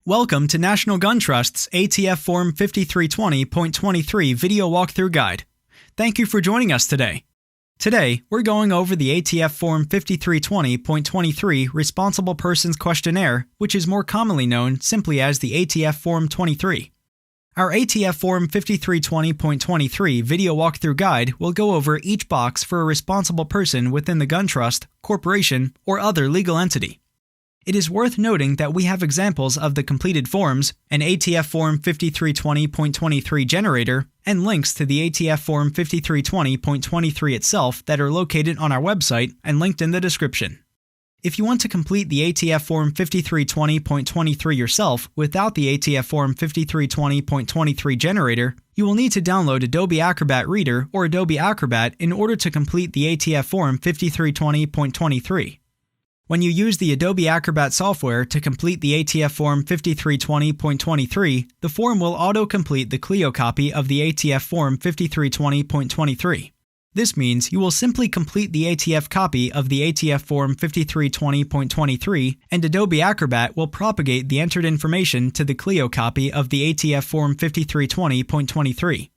Welcome to National Gun Trust's ATF Form 5320.23 video walkthrough guide. Thank you for joining us today. Today, we're going over the ATF Form 5320.23 Responsible Persons Questionnaire, which is more commonly known simply as the ATF Form 23. Our ATF Form 5320.23 video walkthrough guide will go over each box for a responsible person within the gun trust, corporation, or other legal entity. It is worth noting that we have examples of the completed forms, an ATF Form 5320.23 generator, and links to the ATF Form 5320.23 itself that are located on our website and linked in the description. If you want to complete the ATF Form 5320.23 yourself without the ATF Form 5320.23 generator, you will need to download Adobe Acrobat Reader or Adobe Acrobat in order to complete the ATF Form 5320.23. When you use the Adobe Acrobat software to complete the ATF Form 5320.23, the form will auto-complete the Clio copy of the ATF Form 5320.23. This means you will simply complete the ATF copy of the ATF Form 5320.23, and Adobe Acrobat will propagate the entered information to the Clio copy of the ATF Form 5320.23.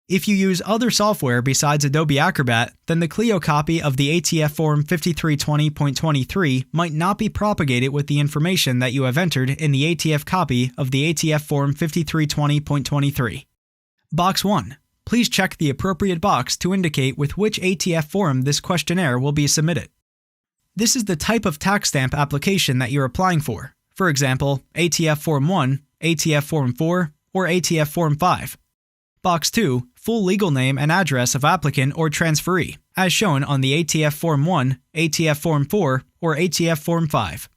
If you use other software besides Adobe Acrobat, then the Clio copy of the ATF Form 5320.23 might not be propagated with the information that you have entered in the ATF copy of the ATF Form 5320.23. Box 1. Please check the appropriate box to indicate with which ATF form this questionnaire will be submitted. This is the type of tax stamp application that you're applying for. For example, ATF Form 1, ATF Form 4, or ATF Form 5. Box 2. Full legal name and address of applicant or transferee, as shown on the ATF Form 1, ATF Form 4, or ATF Form 5.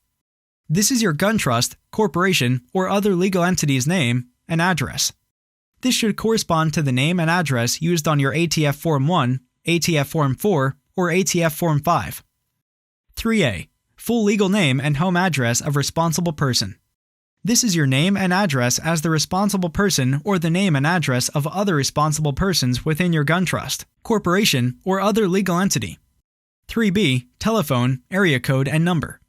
This is your gun trust, corporation, or other legal entity's name and address. This should correspond to the name and address used on your ATF Form 1, ATF Form 4, or ATF Form 5. 3A. Full legal name and home address of responsible person. This is your name and address as the responsible person or the name and address of other responsible persons within your gun trust, corporation, or other legal entity. 3B. Telephone, area code, and number.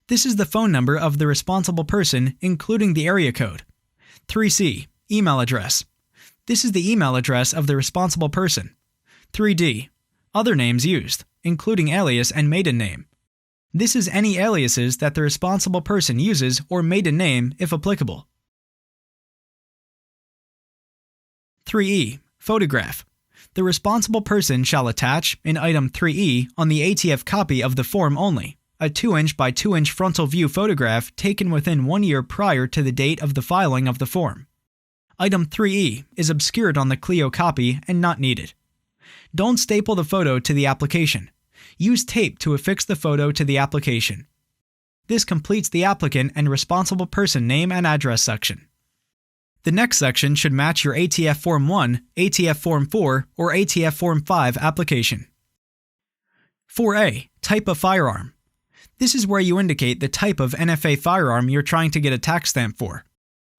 This is the phone number of the responsible person, including the area code. 3C. Email address. This is the email address of the responsible person. 3D. Other names used, including alias and maiden name. This is any aliases that the responsible person uses or maiden name if applicable. 3E. Photograph. The responsible person shall attach, in item 3E on the ATF copy of the form only, a 2-inch by 2-inch frontal view photograph taken within 1 year prior to the date of the filing of the form. Item 3E is obscured on the Clio copy and not needed. Don't staple the photo to the application. Use tape to affix the photo to the application. This completes the applicant and responsible person name and address section. The next section should match your ATF Form 1, ATF Form 4, or ATF Form 5 application. 4A. Type of firearm. This is where you indicate the type of NFA firearm you're trying to get a tax stamp for.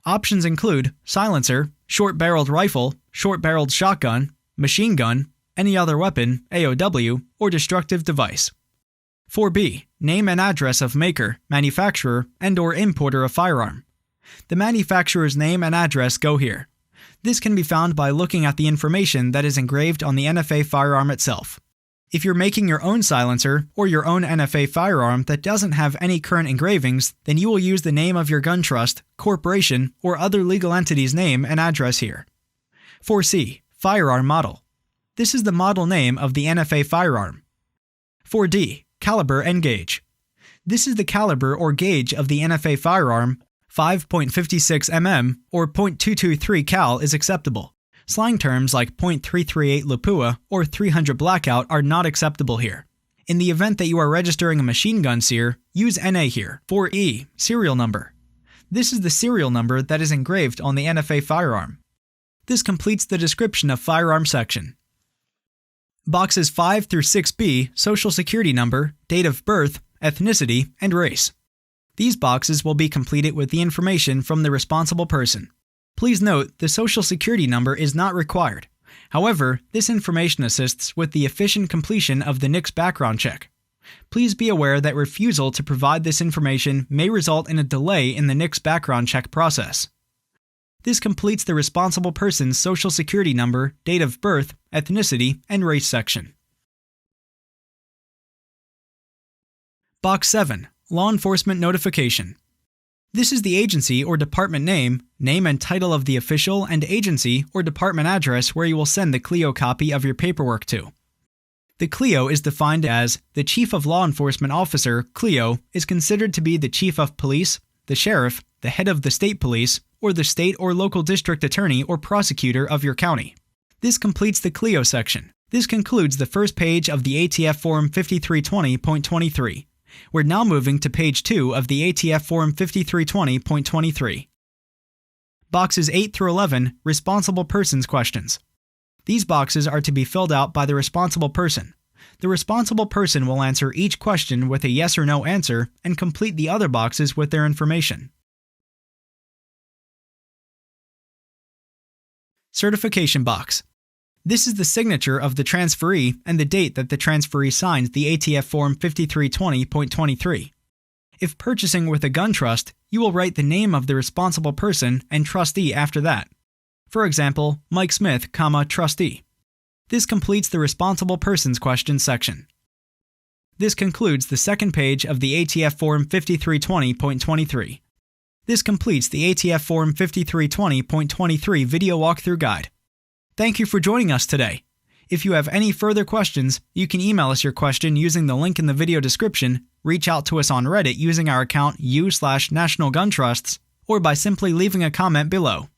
Options include silencer, short-barreled rifle, short-barreled shotgun, machine gun, any other weapon, AOW, or destructive device. 4B. Name and address of maker, manufacturer, and/or importer of firearm. The manufacturer's name and address go here. This can be found by looking at the information that is engraved on the NFA firearm itself. If you're making your own silencer or your own NFA firearm that doesn't have any current engravings, then you will use the name of your gun trust, corporation, or other legal entity's name and address here. 4C. Firearm model. This is the model name of the NFA firearm. 4D. Caliber and gauge. This is the caliber or gauge of the NFA firearm. 5.56 mm or .223 cal is acceptable. Slang terms like .338 Lapua or 300 Blackout are not acceptable here. In the event that you are registering a machine gun SEER, use NA here. 4E. Serial number. This is the serial number that is engraved on the NFA firearm. This completes the description of firearm section. Boxes 5 through 6B, Social Security number, date of birth, ethnicity, and race. These boxes will be completed with the information from the responsible person. Please note, the Social Security number is not required. However, this information assists with the efficient completion of the NICS background check. Please be aware that refusal to provide this information may result in a delay in the NICS background check process. This completes the responsible person's social security number, date of birth, ethnicity, and race section. Box 7. Law Enforcement Notification. This is the agency or department name and title of the official and agency or department address where you will send the CLEO copy of your paperwork to. The CLEO is defined as the Chief of Law Enforcement Officer, CLEO, is considered to be the Chief of Police, the Sheriff, the head of the state police, or the state or local district attorney or prosecutor of your county. This completes the CLEO section. This concludes the first page of the ATF Form 5320.23. We're now moving to page 2 of the ATF Form 5320.23. Boxes 8 through 11, Responsible Persons Questions. These boxes are to be filled out by the responsible person. The responsible person will answer each question with a yes or no answer and complete the other boxes with their information. Certification box. This is the signature of the transferee and the date that the transferee signs the ATF Form 5320.23. If purchasing with a gun trust, you will write the name of the responsible person and trustee after that. For example, Mike Smith, trustee. This completes the responsible persons question section. This concludes the second page of the ATF Form 5320.23. This completes the ATF Form 5320.23 video walkthrough guide. Thank you for joining us today. If you have any further questions, you can email us your question using the link in the video description, reach out to us on Reddit using our account u/National Gun Trusts, or by simply leaving a comment below.